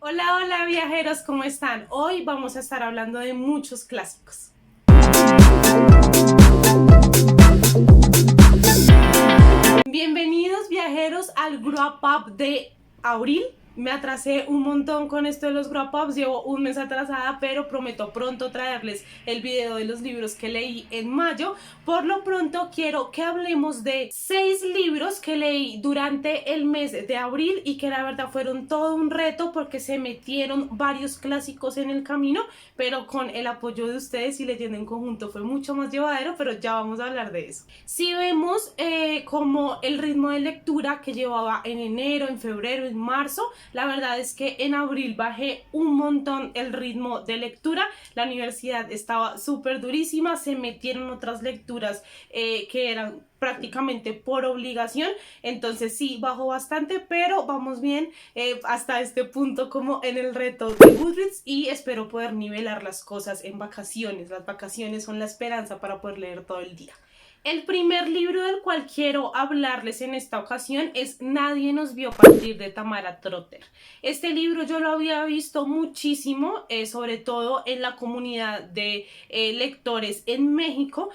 Hola, hola viajeros, ¿cómo están? Hoy vamos a estar hablando de muchos clásicos. Bienvenidos viajeros al Grow Up de abril. Me atrasé un montón con esto de los Grow Ups, llevo un mes atrasada, pero prometo pronto traerles el video de los libros que leí en mayo. Por lo pronto quiero que hablemos de 6 libros que leí durante el mes de abril y que la verdad fueron todo un reto porque se metieron varios clásicos en el camino, pero con el apoyo de ustedes y leyendo en conjunto fue mucho más llevadero, pero ya vamos a hablar de eso. Si vemos como el ritmo de lectura que llevaba en enero, en febrero, en marzo, la verdad es que en abril bajé un montón el ritmo de lectura. La universidad estaba súper durísima, se metieron otras lecturas que eran prácticamente por obligación, entonces sí bajó bastante, pero vamos bien hasta este punto como en el reto de Goodreads y espero poder nivelar las cosas en vacaciones. Las vacaciones son la esperanza para poder leer todo el día. El primer libro del cual quiero hablarles en esta ocasión es Nadie nos vio partir, de Tamara Trotter. Este libro yo lo había visto muchísimo, sobre todo en la comunidad de lectores en México.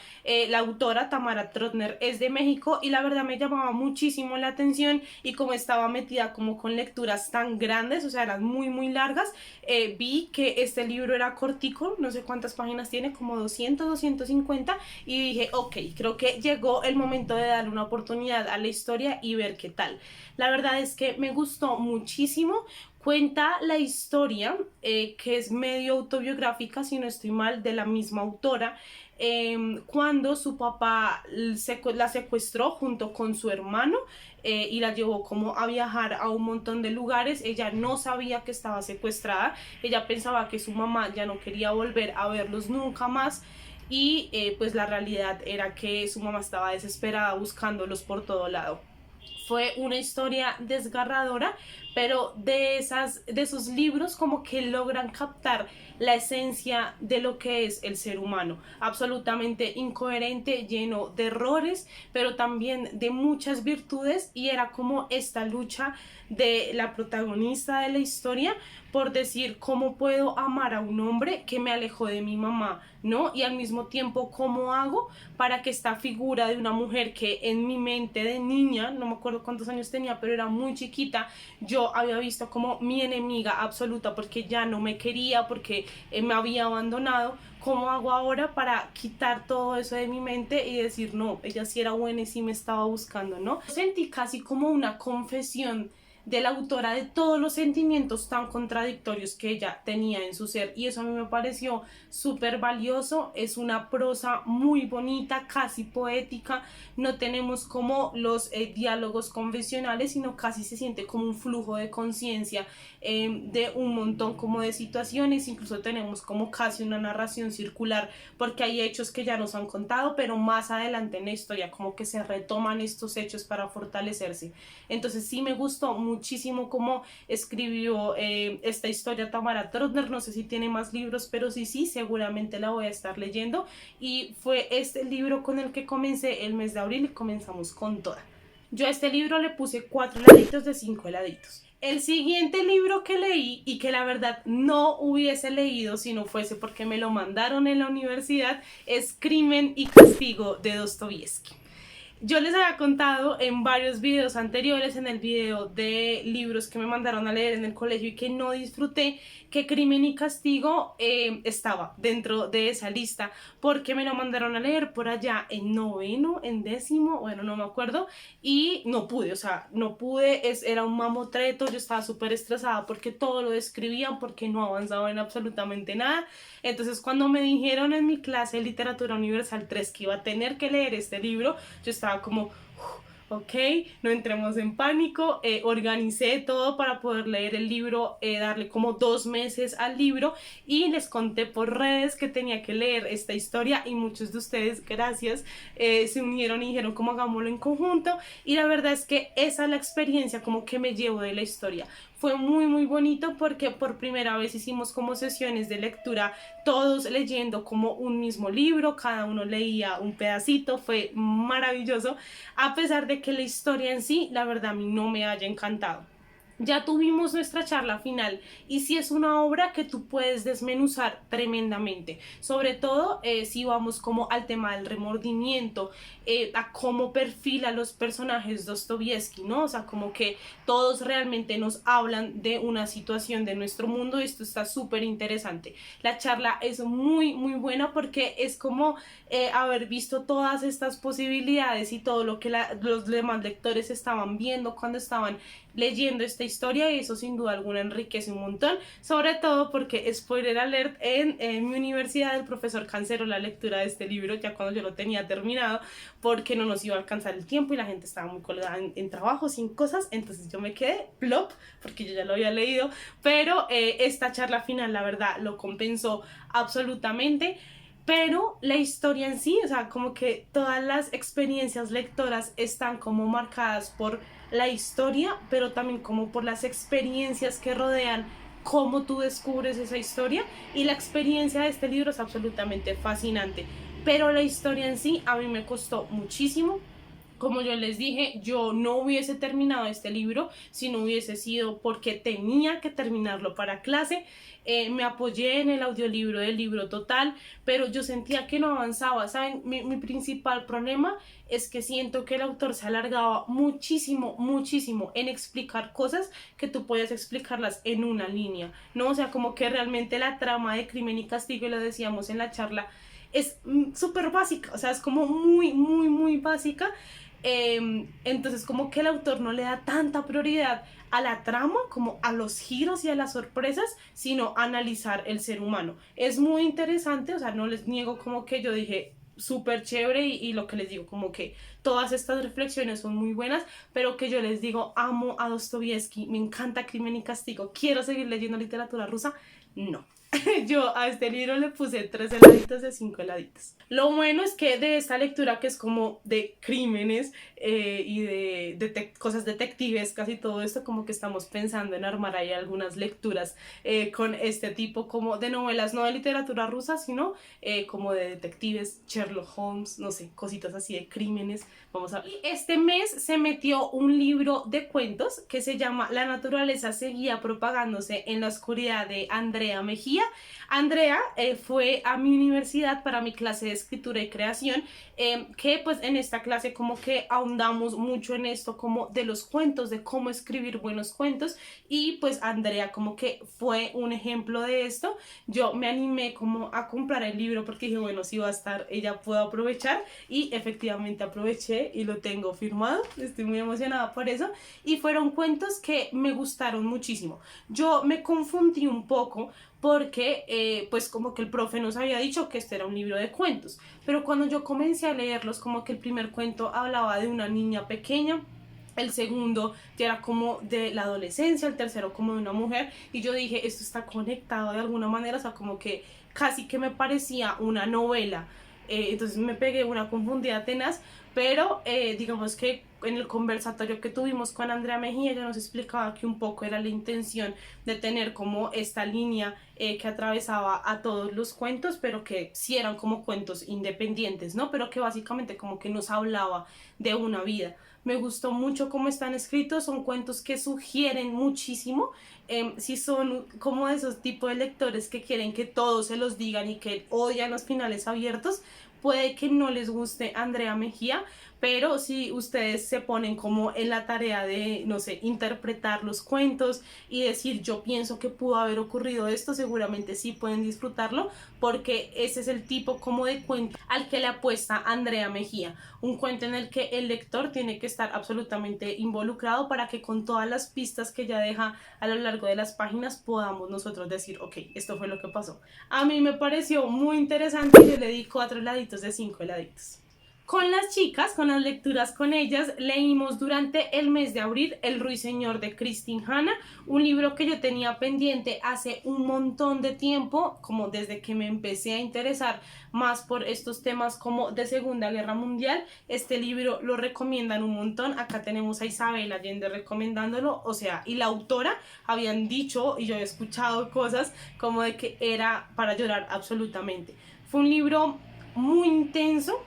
La autora Tamara Trotter es de México y la verdad me llamaba muchísimo la atención, y como estaba metida como con lecturas tan grandes, o sea, eran muy largas, vi que este libro era cortico, no sé cuántas páginas tiene, como 200, 250, y dije, ok, creo que llegó el momento de darle una oportunidad a la historia y ver qué tal. La verdad es que me gustó muchísimo. Cuenta la historia, que es medio autobiográfica, si no estoy mal, de la misma autora, cuando su papá la secuestró junto con su hermano, y la llevó como a viajar a un montón de lugares. Ella no sabía que estaba secuestrada, ella pensaba que su mamá ya no quería volver a verlos nunca más, y pues la realidad era que su mamá estaba desesperada buscándolos por todo lado. Fue una historia desgarradora, pero de esos libros como que logran captar la esencia de lo que es el ser humano, absolutamente incoherente, lleno de errores, pero también de muchas virtudes, y era como esta lucha de la protagonista de la historia por decir cómo puedo amar a un hombre que me alejó de mi mamá, ¿no? Y al mismo tiempo, ¿cómo hago para que esta figura de una mujer que en mi mente de niña, no me acuerdo cuántos años tenía, pero era muy chiquita, yo había visto como mi enemiga absoluta porque ya no me quería, porque me había abandonado? ¿Cómo hago ahora para quitar todo eso de mi mente y decir, no, ella sí era buena y sí me estaba buscando, ¿no? Sentí casi como una confesión de la autora de todos los sentimientos tan contradictorios que ella tenía en su ser, y eso a mí me pareció súper valioso. Es una prosa muy bonita, casi poética, no tenemos como los diálogos convencionales, sino casi se siente como un flujo de conciencia, de un montón como de situaciones. Incluso tenemos como casi una narración circular porque hay hechos que ya nos han contado, pero más adelante en la historia como que se retoman estos hechos para fortalecerse. Entonces sí me gustó muchísimo cómo escribió esta historia Tamara Trotner. No sé si tiene más libros, pero sí, seguramente la voy a estar leyendo. Y fue este libro con el que comencé el mes de abril y comenzamos con toda. Yo a este libro le puse 4 heladitos de 5 heladitos. El siguiente libro que leí, y que la verdad no hubiese leído si no fuese porque me lo mandaron en la universidad, es Crimen y Castigo, de Dostoyevsky. Yo les había contado en varios videos anteriores, en el video de libros que me mandaron a leer en el colegio y que no disfruté, que Crimen y Castigo estaba dentro de esa lista porque me lo mandaron a leer por allá en noveno, en décimo, bueno, no me acuerdo, y no pude, o sea, no pude, era un mamotreto, yo estaba súper estresada porque todo lo describían, porque no avanzaba en absolutamente nada. Entonces cuando me dijeron en mi clase de Literatura Universal 3 que iba a tener que leer este libro, yo estaba como, ok, no entremos en pánico. Organicé todo para poder leer el libro, darle como 2 meses al libro, y les conté por redes que tenía que leer esta historia, y muchos de ustedes, gracias, se unieron y dijeron como hagámoslo en conjunto, y la verdad es que esa es la experiencia como que me llevo de la historia. Fue muy bonito porque por primera vez hicimos como sesiones de lectura, todos leyendo como un mismo libro, cada uno leía un pedacito, fue maravilloso, a pesar de que la historia en sí, la verdad, a mí no me haya encantado. Ya tuvimos nuestra charla final y si es una obra que tú puedes desmenuzar tremendamente, sobre todo si vamos como al tema del remordimiento, a cómo perfila los personajes Dostoyevsky, ¿no? O sea, como que todos realmente nos hablan de una situación de nuestro mundo y esto está súper interesante. La charla es muy, muy buena porque es como haber visto todas estas posibilidades y todo lo que los demás lectores estaban viendo cuando estaban leyendo esta historia y eso sin duda alguna enriquece un montón, sobre todo porque, spoiler alert, en mi universidad el profesor canceló la lectura de este libro ya cuando yo lo tenía terminado porque no nos iba a alcanzar el tiempo y la gente estaba muy colgada en trabajos y en cosas, entonces yo me quedé plop porque yo ya lo había leído, pero esta charla final la verdad lo compensó absolutamente. Pero la historia en sí, o sea, como que todas las experiencias lectoras están como marcadas por la historia, pero también como por las experiencias que rodean cómo tú descubres esa historia y la experiencia de este libro es absolutamente fascinante. Pero la historia en sí a mí me costó muchísimo. Como yo les dije, yo no hubiese terminado este libro si no hubiese sido porque tenía que terminarlo para clase. Me apoyé en el audiolibro del libro total, pero yo sentía que no avanzaba. ¿Saben? Mi principal problema es que siento que el autor se alargaba muchísimo, muchísimo en explicar cosas que tú puedes explicarlas en una línea, ¿no? O sea, como que realmente la trama de Crimen y Castigo, y lo decíamos en la charla, es súper básica, o sea, es como muy, muy, muy básica. Entonces como que el autor no le da tanta prioridad a la trama como a los giros y a las sorpresas, sino a analizar el ser humano. Es muy interesante, o sea, no les niego como que yo dije súper chévere y lo que les digo como que todas estas reflexiones son muy buenas, pero que yo les digo amo a Dostoyevsky, me encanta Crimen y Castigo, quiero seguir leyendo literatura rusa, no. Yo a este libro le puse 3 heladitos de 5 heladitos. Lo bueno es que de esta lectura que es como de crímenes y de cosas detectives, casi todo esto como que estamos pensando en armar ahí algunas lecturas con este tipo como de novelas, no de literatura rusa, sino como de detectives, Sherlock Holmes, no sé, cositas así de crímenes. Vamos a ver. Y este mes se metió un libro de cuentos que se llama La naturaleza seguía propagándose en la oscuridad de Andrea Mejía. Andrea fue a mi universidad para mi clase de escritura y creación, que pues en esta clase como que ahondamos mucho en esto como de los cuentos, de cómo escribir buenos cuentos y pues Andrea como que fue un ejemplo de esto. Yo me animé como a comprar el libro porque dije bueno si va a estar ella puedo aprovechar y efectivamente aproveché y lo tengo firmado, estoy muy emocionada por eso y fueron cuentos que me gustaron muchísimo. Yo me confundí un poco porque pues como que el profe nos había dicho que este era un libro de cuentos, pero cuando yo comencé a leerlos como que el primer cuento hablaba de una niña pequeña, el segundo ya era como de la adolescencia, el tercero como de una mujer y yo dije esto está conectado de alguna manera, o sea como que casi que me parecía una novela, entonces me pegué una confundida tenaz, pero digamos que en el conversatorio que tuvimos con Andrea Mejía ella nos explicaba que un poco era la intención de tener como esta línea que atravesaba a todos los cuentos, pero que sí eran como cuentos independientes, ¿no? Pero que básicamente como que nos hablaba de una vida. Me gustó mucho cómo están escritos, son cuentos que sugieren muchísimo, si son como de esos tipos de lectores que quieren que todos se los digan y que odian los finales abiertos, puede que no les guste Andrea Mejía, pero si ustedes se ponen como en la tarea de, no sé, interpretar los cuentos y decir yo pienso que pudo haber ocurrido esto, seguramente sí pueden disfrutarlo porque ese es el tipo como de cuento al que le apuesta Andrea Mejía, un cuento en el que el lector tiene que estar absolutamente involucrado para que con todas las pistas que ella deja a lo largo de las páginas podamos nosotros decir ok, esto fue lo que pasó. A mí me pareció muy interesante y yo le di 4 heladitos de 5 heladitos. Con las chicas, con las lecturas con ellas, leímos durante el mes de abril El Ruiseñor de Christine Hanna, un libro que yo tenía pendiente hace un montón de tiempo, como desde que me empecé a interesar más por estos temas como de Segunda Guerra Mundial. Este libro lo recomiendan un montón, acá tenemos a Isabel Allende recomendándolo, o sea, y la autora habían dicho, y yo he escuchado cosas como de que era para llorar absolutamente. Fue un libro muy intenso,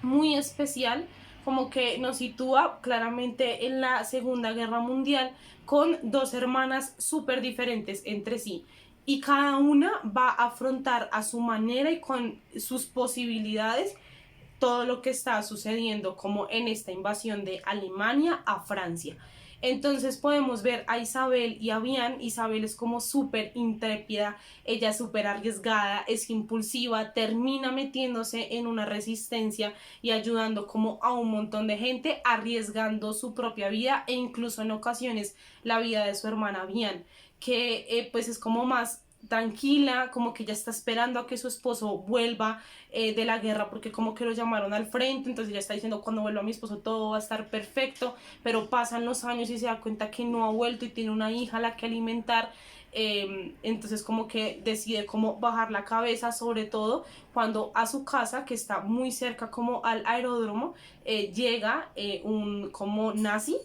muy especial como que nos sitúa claramente en la Segunda Guerra Mundial con dos hermanas súper diferentes entre sí. Y cada una va a afrontar a su manera y con sus posibilidades todo lo que está sucediendo como en esta invasión de Alemania a Francia. Entonces podemos ver a Isabel y a Bian. Isabel es como súper intrépida, ella es súper arriesgada, es impulsiva, termina metiéndose en una resistencia y ayudando como a un montón de gente, arriesgando su propia vida e incluso en ocasiones la vida de su hermana Bian, que pues es como más tranquila, como que ya está esperando a que su esposo vuelva de la guerra porque como que lo llamaron al frente, entonces ya está diciendo cuando vuelva mi esposo todo va a estar perfecto, pero pasan los años y se da cuenta que no ha vuelto y tiene una hija a la que alimentar. Entonces como que decide como bajar la cabeza, sobre todo cuando a su casa, que está muy cerca como al aeródromo, llega un como nazi,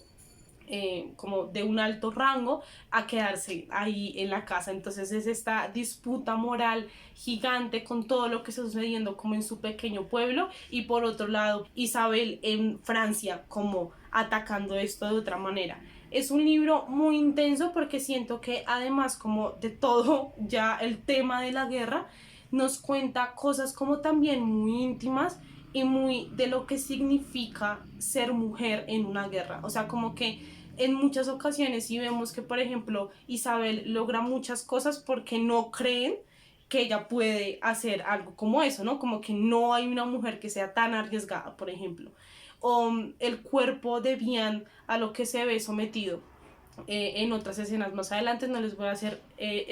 como de un alto rango, a quedarse ahí en la casa. Entonces es esta disputa moral gigante con todo lo que está sucediendo como en su pequeño pueblo, y por otro lado Isabel en Francia como atacando esto de otra manera. Es un libro muy intenso porque siento que además como de todo ya el tema de la guerra nos cuenta cosas como también muy íntimas y muy de lo que significa ser mujer en una guerra. O sea, como que en muchas ocasiones sí vemos que, por ejemplo, Isabel logra muchas cosas porque no creen que ella puede hacer algo como eso, ¿no? Como que no hay una mujer que sea tan arriesgada, por ejemplo. O el cuerpo de Bian a lo que se ve sometido en otras escenas más adelante. No les voy a hacer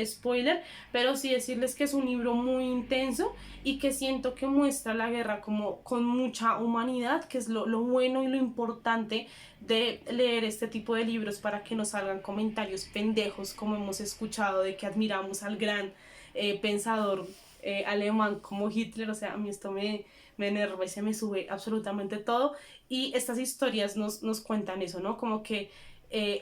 spoiler, pero sí decirles que es un libro muy intenso y que siento que muestra la guerra como con mucha humanidad, que es lo bueno y lo importante de leer este tipo de libros, para que no salgan comentarios pendejos como hemos escuchado de que admiramos al gran pensador alemán como Hitler. O sea, a mí esto me enerva y se me sube absolutamente todo, y estas historias nos cuentan eso, ¿no? Como que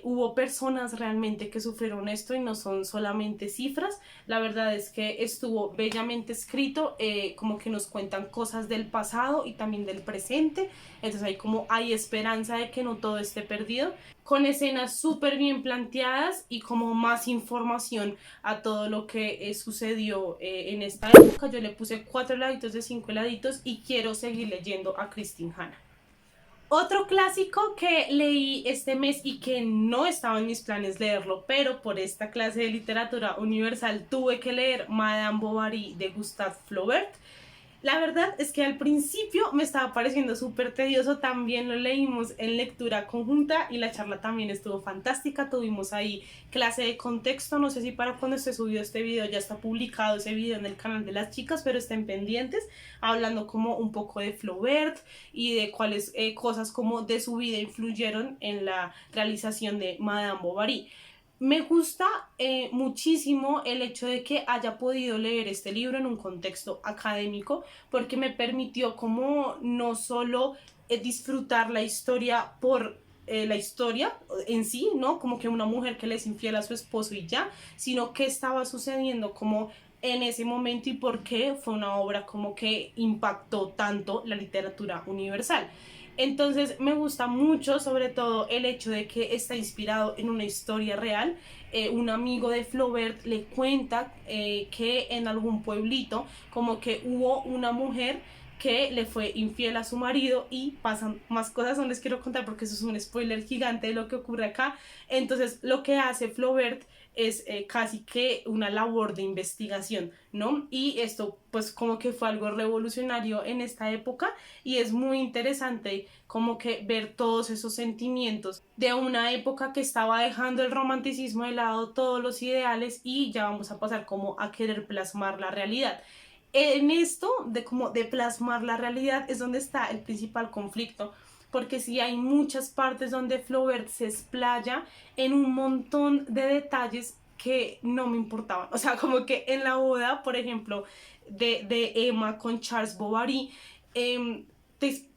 hubo personas realmente que sufrieron esto y no son solamente cifras. La verdad es que estuvo bellamente escrito, como que nos cuentan cosas del pasado y también del presente. Entonces hay esperanza de que no todo esté perdido, con escenas súper bien planteadas y como más información a todo lo que sucedió en esta época. Yo le puse 4 heladitos de 5 heladitos y quiero seguir leyendo a Christine Hanna. Otro clásico que leí este mes y que no estaba en mis planes leerlo, pero por esta clase de literatura universal tuve que leer Madame Bovary de Gustave Flaubert. La verdad es que al principio me estaba pareciendo súper tedioso, también lo leímos en lectura conjunta y la charla también estuvo fantástica. Tuvimos ahí clase de contexto, no sé si para cuando esté subido este video ya está publicado ese video en el canal de las chicas, pero estén pendientes, hablando como un poco de Flaubert y de cuáles cosas como de su vida influyeron en la realización de Madame Bovary. Me gusta muchísimo el hecho de que haya podido leer este libro en un contexto académico, porque me permitió como no solo disfrutar la historia por la historia en sí, ¿no? Como que una mujer que le es infiel a su esposo y ya, sino qué estaba sucediendo como en ese momento y por qué fue una obra como que impactó tanto la literatura universal. Entonces me gusta mucho, sobre todo el hecho de que está inspirado en una historia real. Un amigo de Flaubert le cuenta que en algún pueblito como que hubo una mujer que le fue infiel a su marido, y pasan más cosas, no les quiero contar porque eso es un spoiler gigante de lo que ocurre acá. Entonces lo que hace Flaubert es casi que una labor de investigación, ¿no? Y esto pues como que fue algo revolucionario en esta época, y es muy interesante como que ver todos esos sentimientos de una época que estaba dejando el romanticismo de lado, todos los ideales, y ya vamos a pasar como a querer plasmar la realidad. En esto de como de plasmar la realidad es donde está el principal conflicto, porque sí hay muchas partes donde Flaubert se explaya en un montón de detalles que no me importaban. O sea, como que en la boda, por ejemplo, de Emma con Charles Bovary,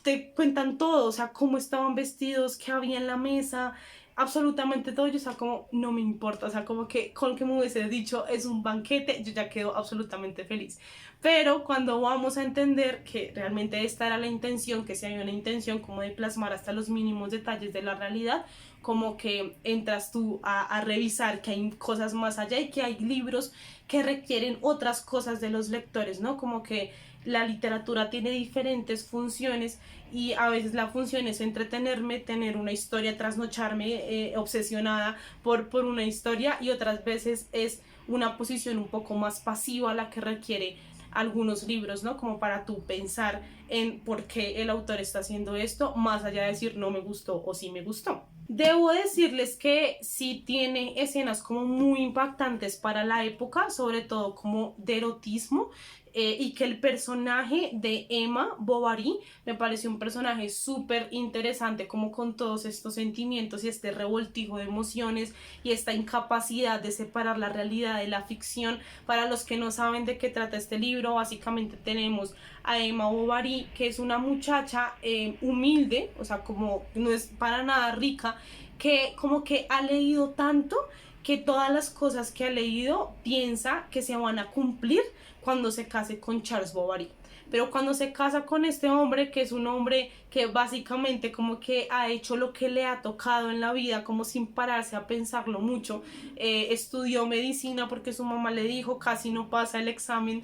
te cuentan todo, o sea, cómo estaban vestidos, qué había en la mesa, absolutamente todo. Yo estaba como, no me importa, o sea, como que con que me hubiese dicho es un banquete, yo ya quedo absolutamente feliz. Pero cuando vamos a entender que realmente esta era la intención, que si hay una intención como de plasmar hasta los mínimos detalles de la realidad, como que entras tú a revisar que hay cosas más allá y que hay libros que requieren otras cosas de los lectores, ¿no? Como que la literatura tiene diferentes funciones y a veces la función es entretenerme, tener una historia, trasnocharme obsesionada por una historia, y otras veces es una posición un poco más pasiva la que requiere algunos libros, ¿no? Como para tú pensar en por qué el autor está haciendo esto, más allá de decir no me gustó o sí me gustó. Debo decirles que sí tiene escenas como muy impactantes para la época, sobre todo como de erotismo, y que el personaje de Emma Bovary me pareció un personaje súper interesante, como con todos estos sentimientos y este revoltijo de emociones y esta incapacidad de separar la realidad de la ficción. Para los que no saben de qué trata este libro, básicamente tenemos a Emma Bovary, que es una muchacha humilde, o sea, como no es para nada rica, que como que ha leído tanto que todas las cosas que ha leído piensa que se van a cumplir cuando se case con Charles Bovary. Pero cuando se casa con este hombre, que es un hombre que básicamente como que ha hecho lo que le ha tocado en la vida, como sin pararse a pensarlo mucho, estudió medicina porque su mamá le dijo, casi no pasa el examen,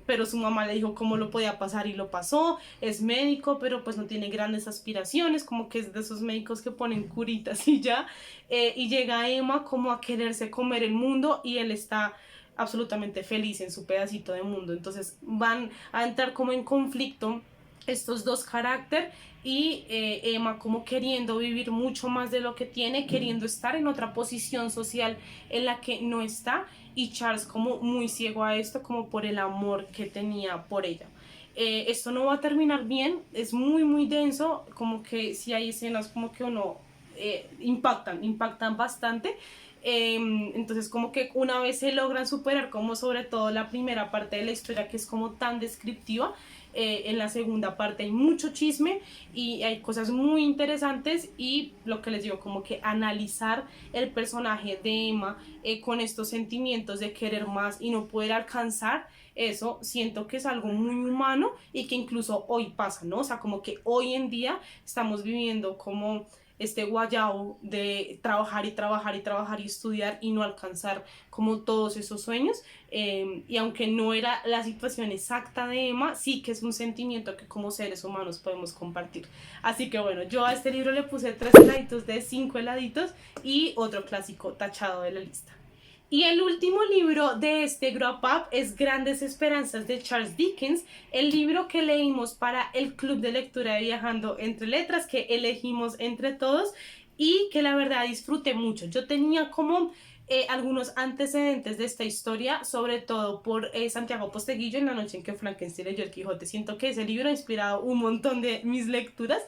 pero su mamá le dijo cómo lo podía pasar y lo pasó. Es médico, pero pues no tiene grandes aspiraciones, como que es de esos médicos que ponen curitas y ya. Y llega Emma como a quererse comer el mundo y él está absolutamente feliz en su pedacito de mundo. Entonces van a entrar como en conflicto estos dos caracteres, y Emma como queriendo vivir mucho más de lo que tiene, queriendo estar en otra posición social en la que no está, y Charles como muy ciego a esto, como por el amor que tenía por ella. Esto no va a terminar bien, es muy muy denso, como que si hay escenas como que uno impactan bastante. Entonces como que una vez se logran superar como sobre todo la primera parte de la historia, que es como tan descriptiva, en la segunda parte hay mucho chisme y hay cosas muy interesantes, y lo que les digo, como que analizar el personaje de Emma con estos sentimientos de querer más y no poder alcanzar eso, siento que es algo muy humano y que incluso hoy pasa, ¿no? O sea, como que hoy en día estamos viviendo como este guayao de trabajar y trabajar y trabajar y estudiar y no alcanzar como todos esos sueños. Y aunque no era la situación exacta de Emma, sí que es un sentimiento que como seres humanos podemos compartir. Así que bueno, yo a este libro le puse 3 heladitos de 5 heladitos y otro clásico tachado de la lista. Y el último libro de este Grow Up es Grandes Esperanzas de Charles Dickens, el libro que leímos para el club de lectura de Viajando entre Letras, que elegimos entre todos y que la verdad disfruté mucho. Yo tenía como algunos antecedentes de esta historia, sobre todo por Santiago Posteguillo en La noche en que Frankenstein leyó el Quijote. Siento que ese libro ha inspirado un montón de mis lecturas,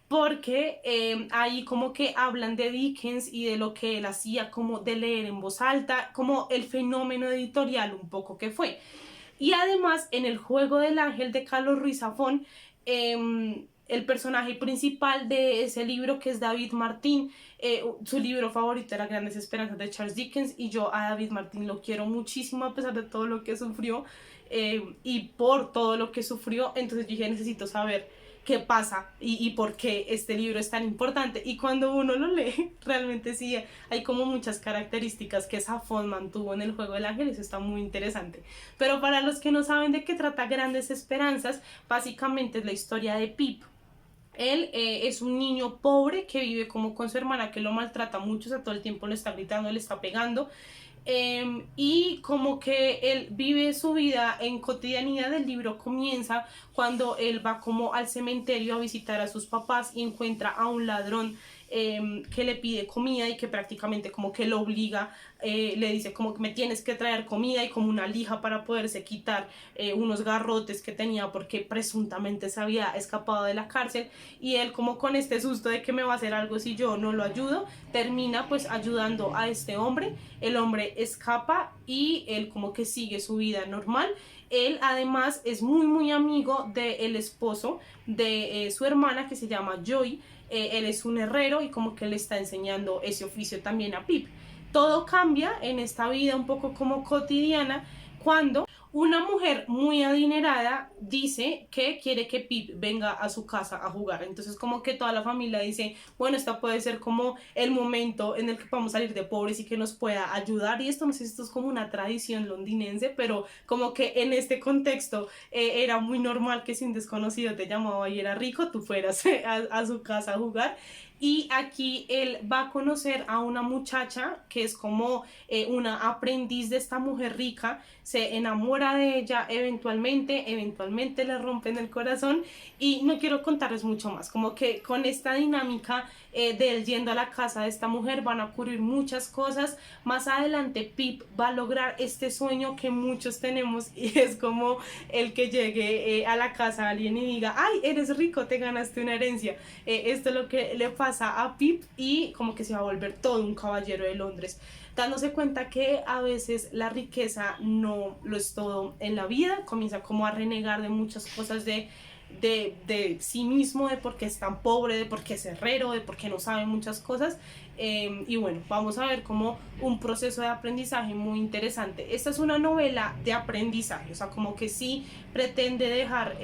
porque ahí como que hablan de Dickens y de lo que él hacía, como de leer en voz alta, como el fenómeno editorial un poco que fue. Y además en El juego del ángel de Carlos Ruiz Zafón, el personaje principal de ese libro, que es David Martín, su libro favorito era Grandes Esperanzas de Charles Dickens, y yo a David Martín lo quiero muchísimo a pesar de todo lo que sufrió, y por todo lo que sufrió. Entonces dije, necesito saber qué pasa y por qué este libro es tan importante. Y cuando uno lo lee, realmente sí hay como muchas características que Zafón mantuvo en El juego del ángel, eso está muy interesante. Pero para los que no saben de qué trata Grandes Esperanzas, básicamente es la historia de Pip. Él es un niño pobre que vive como con su hermana, que lo maltrata mucho, o sea, todo el tiempo le está gritando, le está pegando. Y como que él vive su vida en cotidianidad. El libro comienza cuando él va como al cementerio a visitar a sus papás y encuentra a un ladrón que le pide comida y que prácticamente como que lo obliga, le dice como que me tienes que traer comida y como una lija para poderse quitar unos garrotes que tenía porque presuntamente se había escapado de la cárcel, y él como con este susto de que me va a hacer algo si yo no lo ayudo, termina pues ayudando a este hombre. El hombre escapa y él como que sigue su vida normal. Él además es muy muy amigo del esposo de su hermana, que se llama Joy, él es un herrero y como que le está enseñando ese oficio también a Pip. Todo cambia en esta vida un poco como cotidiana cuando una mujer muy adinerada dice que quiere que Pip venga a su casa a jugar. Entonces como que toda la familia dice, bueno, esta puede ser como el momento en el que podamos salir de pobres y que nos pueda ayudar. Y esto no sé si esto es como una tradición londinense, pero como que en este contexto era muy normal que si un desconocido te llamaba y era rico, tú fueras a su casa a jugar. Y aquí él va a conocer a una muchacha que es como una aprendiz de esta mujer rica, se enamora de ella eventualmente le rompen el corazón y no quiero contarles mucho más, como que con esta dinámica de él yendo a la casa de esta mujer van a ocurrir muchas cosas. Más adelante Pip va a lograr este sueño que muchos tenemos y es como el que llegue a la casa a alguien y diga, ay, eres rico, te ganaste una herencia. Esto es lo que le pasa a Pip y como que se va a volver todo un caballero de Londres, dándose cuenta que a veces la riqueza no lo es todo en la vida. Comienza como a renegar de muchas cosas de sí mismo, de por qué es tan pobre, de por qué es herrero, de por qué no sabe muchas cosas. Y bueno, vamos a ver como un proceso de aprendizaje muy interesante. Esta es una novela de aprendizaje, o sea, como que sí pretende dejar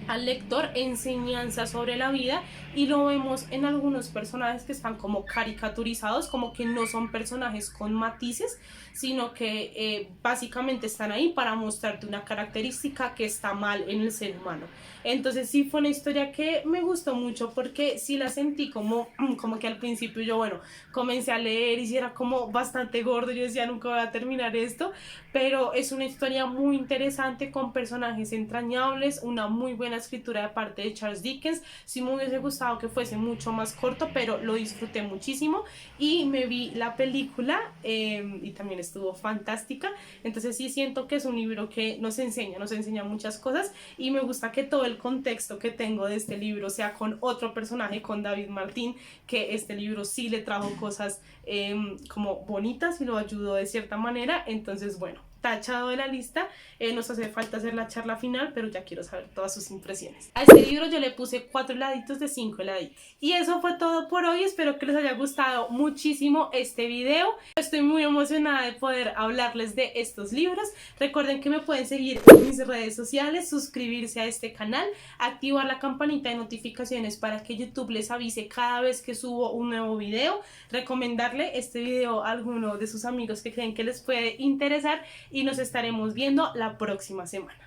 al lector enseñanza sobre la vida, y lo vemos en algunos personajes que están como caricaturizados, como que no son personajes con matices, sino que básicamente están ahí para mostrarte una característica que está mal en el ser humano. Entonces sí fue una historia que me gustó mucho porque sí la sentí como que al principio yo, bueno, comencé a leer y sí era como bastante gordo, yo decía nunca voy a terminar esto, pero es una historia muy interesante con personajes entrañables, una muy buena escritura de parte de Charles Dickens. Sí me hubiese gustado que fuese mucho más corto, pero lo disfruté muchísimo y me vi la película y también estuvo fantástica. Entonces sí siento que es un libro que nos enseña muchas cosas, y me gusta que todo el contexto que tengo de este libro sea con otro personaje, con David Martín, que este libro sí le trajo cosas como bonitas y lo ayudó de cierta manera. Entonces bueno, tachado de la lista. Nos hace falta hacer la charla final, pero ya quiero saber todas sus impresiones. A este libro yo le puse 4 heladitos de 5 heladitos. Y eso fue todo por hoy. Espero que les haya gustado muchísimo este video. Estoy muy emocionada de poder hablarles de estos libros. Recuerden que me pueden seguir en mis redes sociales, suscribirse a este canal, activar la campanita de notificaciones para que YouTube les avise cada vez que subo un nuevo video, recomendarle este video a alguno de sus amigos que creen que les puede interesar, y nos estaremos viendo la próxima semana.